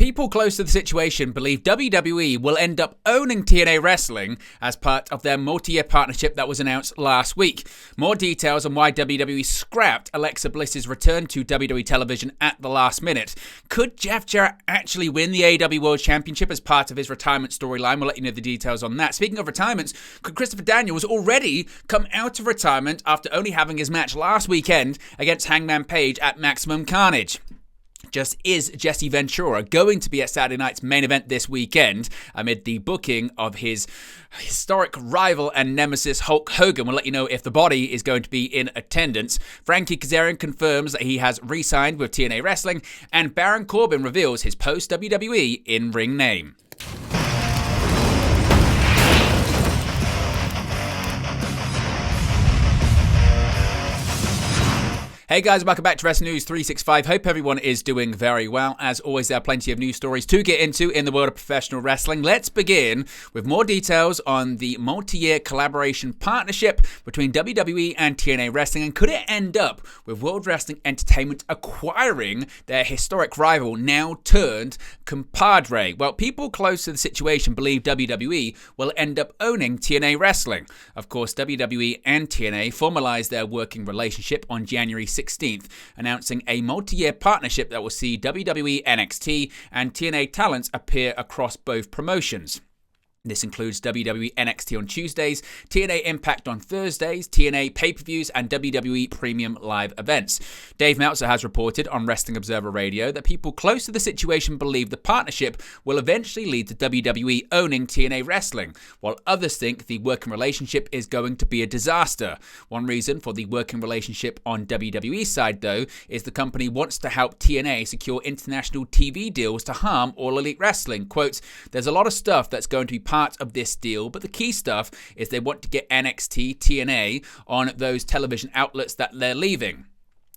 people close to the situation believe WWE will end up owning TNA Wrestling as part of their multi-year partnership that was announced last week. More details on why WWE scrapped Alexa Bliss's return to WWE television at the last minute. Could Jeff Jarrett actually win the AEW World Championship as part of his retirement storyline? We'll let you know the details on that. Speaking of retirements, could Christopher Daniels already come out of retirement after only having his match last weekend against Hangman Page at Maximum Carnage? Just is Jesse Ventura going to be at Saturday night's main event this weekend amid the booking of his historic rival and nemesis Hulk Hogan? We'll let you know if the body is going to be in attendance. Frankie Kazarian confirms that he has re-signed with TNA Wrestling, and Baron Corbin reveals his post-WWE in-ring name. Hey guys, welcome back to Wrestling News 365. Hope everyone is doing very well. As always, there are plenty of news stories to get into in the world of professional wrestling. Let's begin with more details on the multi-year collaboration partnership between WWE and TNA Wrestling. And could it end up with World Wrestling Entertainment acquiring their historic rival, now turned compadre? Well, people close to the situation believe WWE will end up owning TNA Wrestling. Of course, WWE and TNA formalized their working relationship on January 16th, announcing a multi-year partnership that will see WWE, NXT, and TNA talents appear across both promotions. This includes WWE NXT on Tuesdays, TNA Impact on Thursdays, TNA pay-per-views, and WWE Premium Live events. Dave Meltzer has reported on Wrestling Observer Radio that people close to the situation believe the partnership will eventually lead to WWE owning TNA Wrestling, while others think the working relationship is going to be a disaster. One reason for the working relationship on WWE's side, though, is the company wants to help TNA secure international TV deals to harm All Elite Wrestling. Quote, "There's a lot of stuff that's going to be part of this deal, but the key stuff is they want to get NXT, TNA on those television outlets that they're leaving.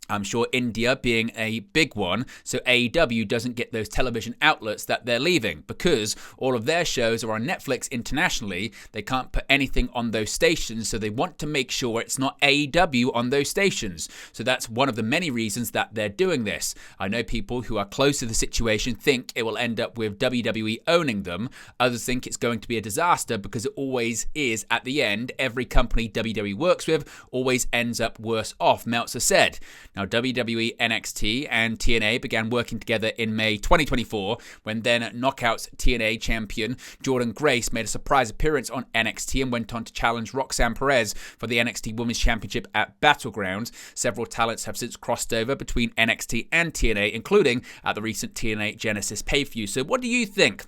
I'm sure India being a big one, so AEW doesn't get those television outlets that they're leaving because all of their shows are on Netflix internationally. They can't put anything on those stations, so they want to make sure it's not AEW on those stations. So that's one of the many reasons that they're doing this. I know people who are close to the situation think it will end up with WWE owning them. Others think it's going to be a disaster because it always is at the end. Every company WWE works with always ends up worse off," Meltzer said. Now, WWE, NXT, and TNA began working together in May 2024 when then Knockouts TNA champion Jordynne Grace made a surprise appearance on NXT and went on to challenge Roxanne Perez for the NXT Women's Championship at Battleground. Several talents have since crossed over between NXT and TNA, including at the recent TNA Genesis pay-per-view. So what do you think?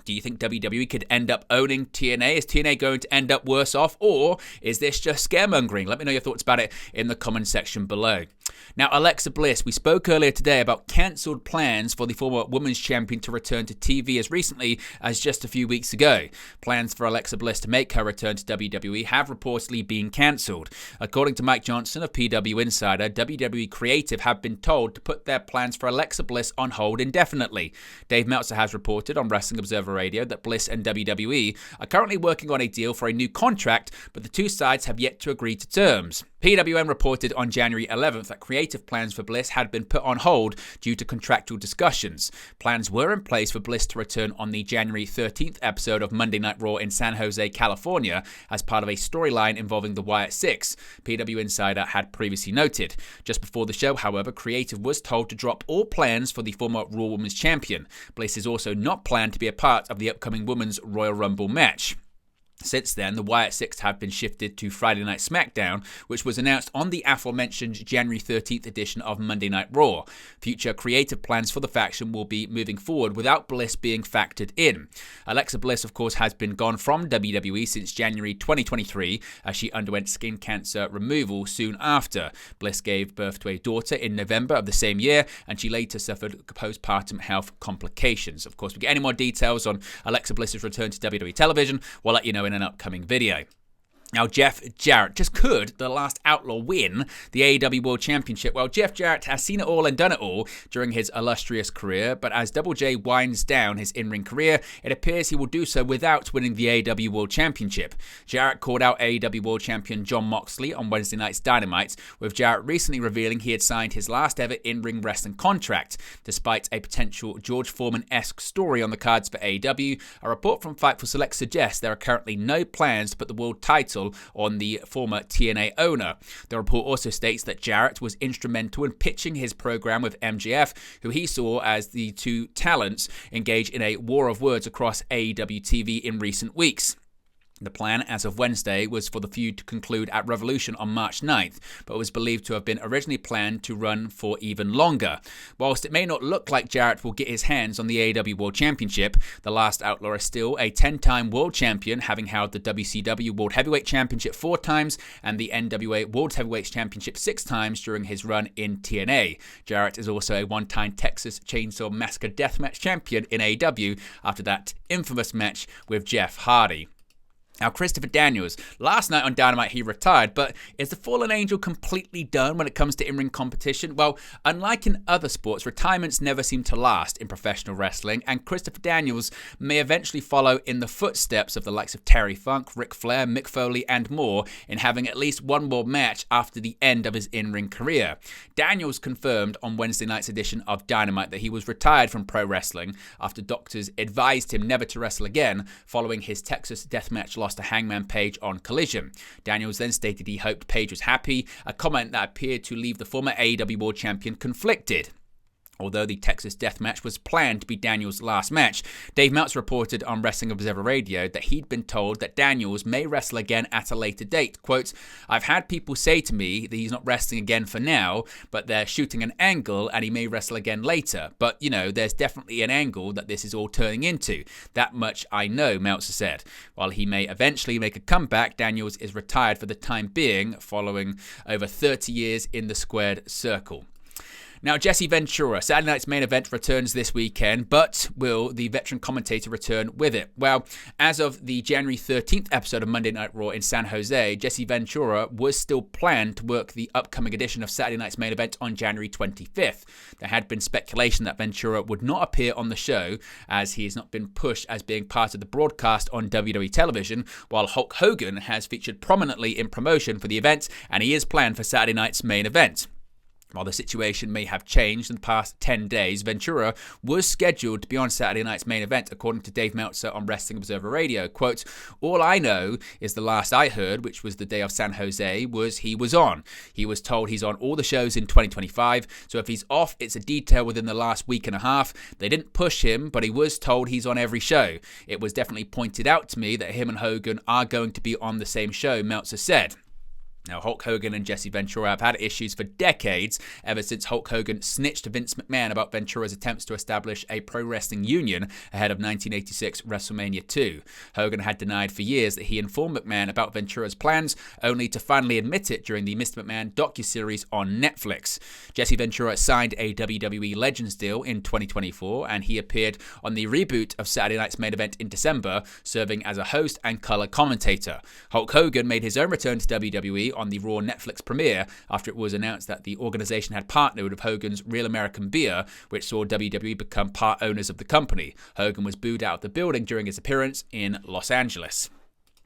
Do you think WWE could end up owning TNA? Is TNA going to end up worse off? Or is this just scaremongering? Let me know your thoughts about it in the comment section below. Now, Alexa Bliss, we spoke earlier today about cancelled plans for the former Women's Champion to return to TV as recently as just a few weeks ago. Plans for Alexa Bliss to make her return to WWE have reportedly been cancelled. According to Mike Johnson of PW Insider, WWE Creative have been told to put their plans for Alexa Bliss on hold indefinitely. Dave Meltzer has reported on Wrestling Observer Radio that Bliss and WWE are currently working on a deal for a new contract, but the two sides have yet to agree to terms. PWN reported on January 11th that creative plans for Bliss had been put on hold due to contractual discussions. Plans were in place for Bliss to return on the January 13th episode of Monday Night Raw in San Jose, California, as part of a storyline involving the Wyatt Six, PW Insider had previously noted. Just before the show, however, Creative was told to drop all plans for the former Raw Women's Champion. Bliss is also not planned to be a part of the upcoming Women's Royal Rumble match. Since then, the Wyatt Six have been shifted to Friday Night SmackDown, which was announced on the aforementioned January 13th edition of Monday Night Raw. Future creative plans for the faction will be moving forward without Bliss being factored in. Alexa Bliss, of course, has been gone from WWE since January 2023 as she underwent skin cancer removal soon after. Bliss gave birth to a daughter in November of the same year, and she later suffered postpartum health complications. Of course, if we get any more details on Alexa Bliss's return to WWE television, we'll let you know in an upcoming video. Now, Jeff Jarrett, just could the last Outlaw win the AEW World Championship? Well, Jeff Jarrett has seen it all and done it all during his illustrious career, but as Double J winds down his in-ring career, it appears he will do so without winning the AEW World Championship. Jarrett called out AEW World Champion Jon Moxley on Wednesday night's Dynamite, with Jarrett recently revealing he had signed his last ever in-ring wrestling contract. Despite a potential George Foreman-esque story on the cards for AEW, a report from Fightful Select suggests there are currently no plans to put the world title on the former TNA owner. The report also states that Jarrett was instrumental in pitching his program with MJF, who he saw as the two talents engage in a war of words across AEW TV in recent weeks. The plan, as of Wednesday, was for the feud to conclude at Revolution on March 9th, but was believed to have been originally planned to run for even longer. Whilst it may not look like Jarrett will get his hands on the AEW World Championship, the last Outlaw is still a 10-time world champion, having held the WCW World Heavyweight Championship 4 times and the NWA World Heavyweight Championship 6 times during his run in TNA. Jarrett is also a one-time Texas Chainsaw Massacre Deathmatch champion in AEW after that infamous match with Jeff Hardy. Now, Christopher Daniels, last night on Dynamite he retired, but is the Fallen Angel completely done when it comes to in-ring competition? Well, unlike in other sports, retirements never seem to last in professional wrestling, and Christopher Daniels may eventually follow in the footsteps of the likes of Terry Funk, Ric Flair, Mick Foley, and more in having at least one more match after the end of his in-ring career. Daniels confirmed on Wednesday night's edition of Dynamite that he was retired from pro wrestling after doctors advised him never to wrestle again following his Texas Deathmatch loss to Hangman Page on Collision. Daniels then stated he hoped Page was happy, a comment that appeared to leave the former AEW World Champion conflicted. Although the Texas Death Match was planned to be Daniels' last match, Dave Meltzer reported on Wrestling Observer Radio that he'd been told that Daniels may wrestle again at a later date. Quote, "I've had people say to me that he's not wrestling again for now, but they're shooting an angle and he may wrestle again later. But, there's definitely an angle that this is all turning into. That much I know," Meltzer said. While he may eventually make a comeback, Daniels is retired for the time being, following over 30 years in the squared circle. Now, Jesse Ventura, Saturday night's main event returns this weekend, but will the veteran commentator return with it? Well, as of the January 13th episode of Monday Night Raw in San Jose, Jesse Ventura was still planned to work the upcoming edition of Saturday night's main event on January 25th. There had been speculation that Ventura would not appear on the show, as he has not been pushed as being part of the broadcast on WWE television, while Hulk Hogan has featured prominently in promotion for the event, and he is planned for Saturday night's main event. While the situation may have changed in the past 10 days, Ventura was scheduled to be on Saturday night's main event, according to Dave Meltzer on Wrestling Observer Radio. Quote, "All I know is the last I heard, which was the day of San Jose, was he was on. He was told he's on all the shows in 2025, so if he's off, it's a detail within the last week and a half. They didn't push him, but he was told he's on every show. It was definitely pointed out to me that him and Hogan are going to be on the same show," Meltzer said. Now, Hulk Hogan and Jesse Ventura have had issues for decades, ever since Hulk Hogan snitched to Vince McMahon about Ventura's attempts to establish a pro wrestling union ahead of 1986 WrestleMania 2. Hogan had denied for years that he informed McMahon about Ventura's plans, only to finally admit it during the Mr. McMahon docuseries on Netflix. Jesse Ventura signed a WWE Legends deal in 2024, and he appeared on the reboot of Saturday Night's Main Event in December, serving as a host and color commentator. Hulk Hogan made his own return to WWE on the Raw Netflix premiere after it was announced that the organization had partnered with Hogan's Real American Beer, which saw WWE become part owners of the company. Hogan was booed out of the building during his appearance in Los Angeles.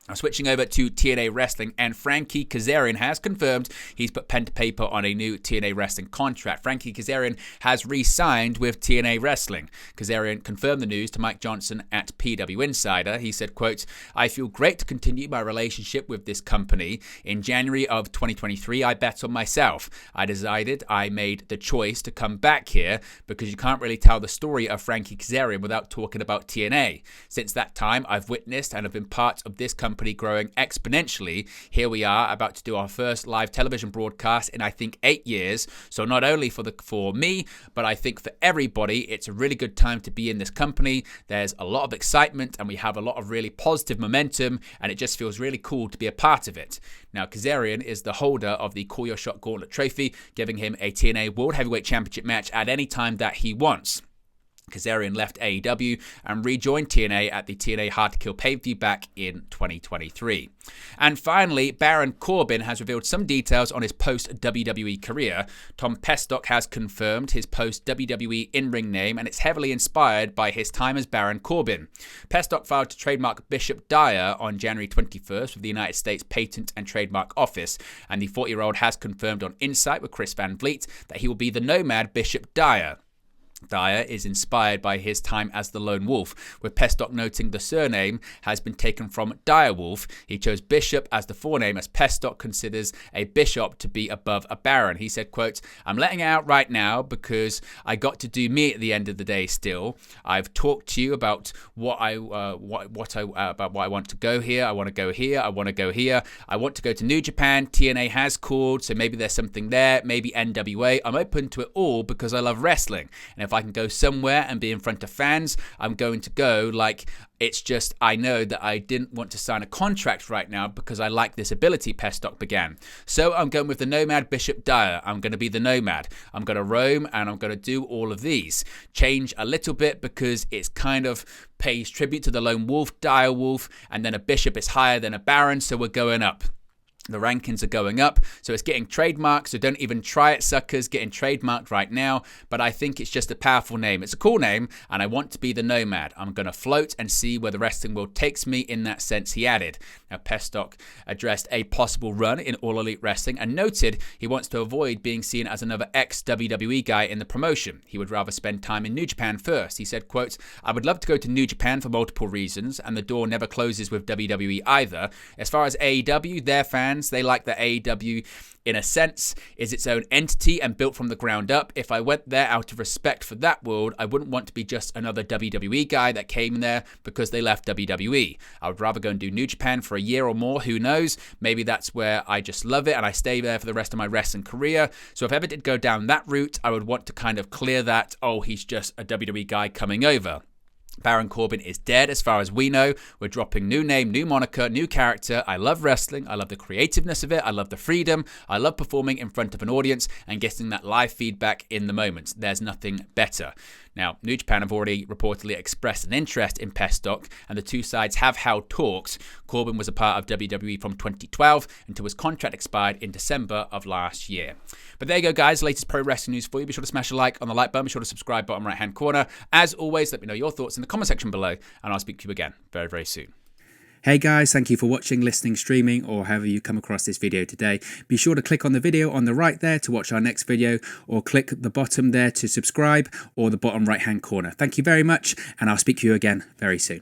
Now, switching over to TNA Wrestling, and Frankie Kazarian has confirmed he's put pen to paper on a new TNA Wrestling contract. Frankie Kazarian has re-signed with TNA Wrestling. Kazarian confirmed the news to Mike Johnson at PW Insider. He said, quote, "I feel great to continue my relationship with this company. In January of 2023, I bet on myself. I decided I made the choice to come back here because you can't really tell the story of Frankie Kazarian without talking about TNA. Since that time, I've witnessed and have been part of this company growing exponentially. Here we are about to do our first live television broadcast in I think 8 years. So not only for me, but I think for everybody, it's a really good time to be in this company. There's a lot of excitement and we have a lot of really positive momentum, and it just feels really cool to be a part of it." Now, Kazarian is the holder of the Call Your Shot Gauntlet trophy, giving him a TNA World Heavyweight Championship match at any time that he wants. Kazarian left AEW and rejoined TNA at the TNA Hard to Kill pay-per-view back in 2023. And finally, Baron Corbin has revealed some details on his post-WWE career. Tom Pestock has confirmed his post-WWE in-ring name, and it's heavily inspired by his time as Baron Corbin. Pestock filed to trademark Bishop Dyer on January 21st with the United States Patent and Trademark Office, and the 40-year-old has confirmed on Insight with Chris Van Vliet that he will be the Nomad Bishop Dyer. Dyer is inspired by his time as the Lone Wolf, with Pestock noting the surname has been taken from Direwolf. He chose Bishop as the forename as Pestock considers a bishop to be above a baron. He said, quote, "I'm letting it out right now because I got to do me at the end of the day still. I've talked to you about what I want to go here. I want to go here. I want to go here. I want to go to New Japan. TNA has called, so maybe there's something there. Maybe NWA. I'm open to it all because I love wrestling. And if I can go somewhere and be in front of fans, I'm going to go. Like, it's just, I know that I didn't want to sign a contract right now because I like this ability," Pestock began. "So I'm going with the Nomad Bishop Dyer. I'm going to be the Nomad. I'm going to roam and I'm going to do all of these. Change a little bit because it's kind of pays tribute to the Lone Wolf, Dire Wolf, and then a bishop is higher than a baron, so we're going up. The rankings are going up, so it's getting trademarked, so don't even try it, suckers, getting trademarked right now, but I think it's just a powerful name. It's a cool name, and I want to be the Nomad. I'm going to float and see where the wrestling world takes me in that sense," he added. Now, Pestock addressed a possible run in All Elite Wrestling and noted he wants to avoid being seen as another ex-WWE guy in the promotion. He would rather spend time in New Japan first. He said, quote, "I would love to go to New Japan for multiple reasons, and the door never closes with WWE either. As far as AEW, their fans, they like that AEW, in a sense, is its own entity and built from the ground up. If I went there out of respect for that world, I wouldn't want to be just another WWE guy that came there because they left WWE. I would rather go and do New Japan for a year or more, who knows? Maybe that's where I just love it and I stay there for the rest of my wrestling career. So if I ever did go down that route, I would want to kind of clear that, oh, he's just a WWE guy coming over. Baron Corbin is dead as far as we know. We're dropping new name, new moniker, new character. I love wrestling. I love the creativeness of it. I love the freedom. I love performing in front of an audience and getting that live feedback in the moment. There's nothing better." Now, New Japan have already reportedly expressed an interest in Pestock, and the two sides have held talks. Corbin was a part of WWE from 2012 until his contract expired in December of last year. But there you go, guys. Latest pro wrestling news for you. Be sure to smash a like on the like button. Be sure to subscribe, bottom right-hand corner. As always, let me know your thoughts in the comment section below, and I'll speak to you again very, very soon. Hey guys, thank you for watching, listening, streaming, or however you come across this video today. Be sure to click on the video on the right there to watch our next video, or click the bottom there to subscribe, or the bottom right hand corner. Thank you very much, and I'll speak to you again very soon.